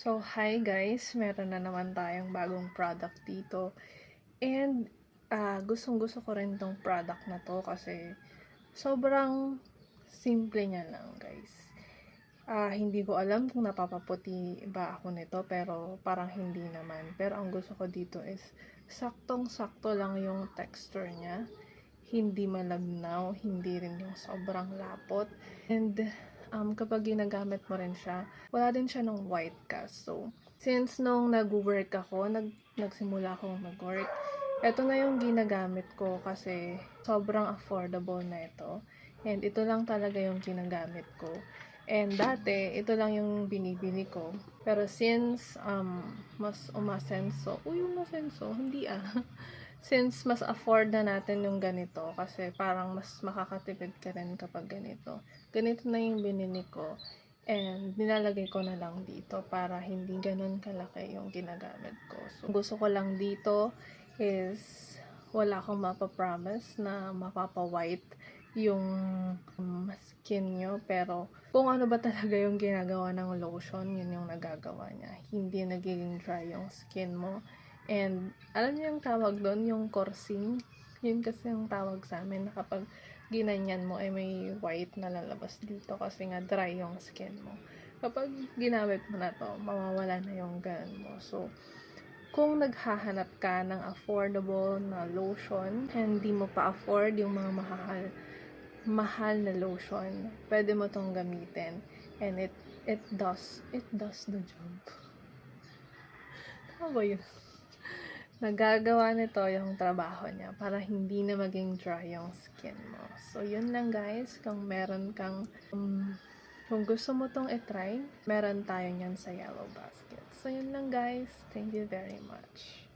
So, hi guys! Meron na naman tayong bagong product dito. And, gustong-gusto ko rin tong product na to kasi sobrang simple niya lang, guys. Hindi ko alam kung napapaputi ba ako nito, pero parang hindi naman. Pero ang gusto ko dito is saktong-sakto lang yung texture niya. Hindi malabnaw, hindi rin yung sobrang lapot. And kapag ginagamit mo rin siya, wala din siya ng white cast. So, since nung nag-work ako, nagsimula akong mag-work, ito na yung ginagamit ko kasi sobrang affordable na ito. And ito lang talaga yung ginagamit ko. And dati, ito lang yung binibili ko. Pero since mas umasenso, hindi since mas afford na natin yung ganito kasi parang mas makakatipid ka rin kapag ganito. Ganito na yung binili ko and nilalagay ko na lang dito para hindi ganun kalaki yung ginagamit ko. So, gusto ko lang dito is wala akong mapapromise na mapapa-white yung skin nyo, pero kung ano ba talaga yung ginagawa ng lotion, yun yung nagagawa niya. Hindi nagiging dry yung skin mo. And, alam niyo yung tawag doon, yung coursing? Yun kasi yung tawag sa amin na kapag ginanyan mo ay may white na lalabas dito kasi nga dry yung skin mo. Kapag ginamit mo na to, mawawala na yung ganun mo. So, kung naghahanap ka ng affordable na lotion, hindi mo pa afford yung mga mahal na lotion, pwede mo tong gamitin. And it does the job. Tama ba yun? Nagagawa nito yung trabaho niya para hindi na maging dry yung skin mo. So, yun lang guys. Kung meron kang, kung gusto mo tong i-try, meron tayo niyan sa Yellow Basket. So, yun lang guys. Thank you very much.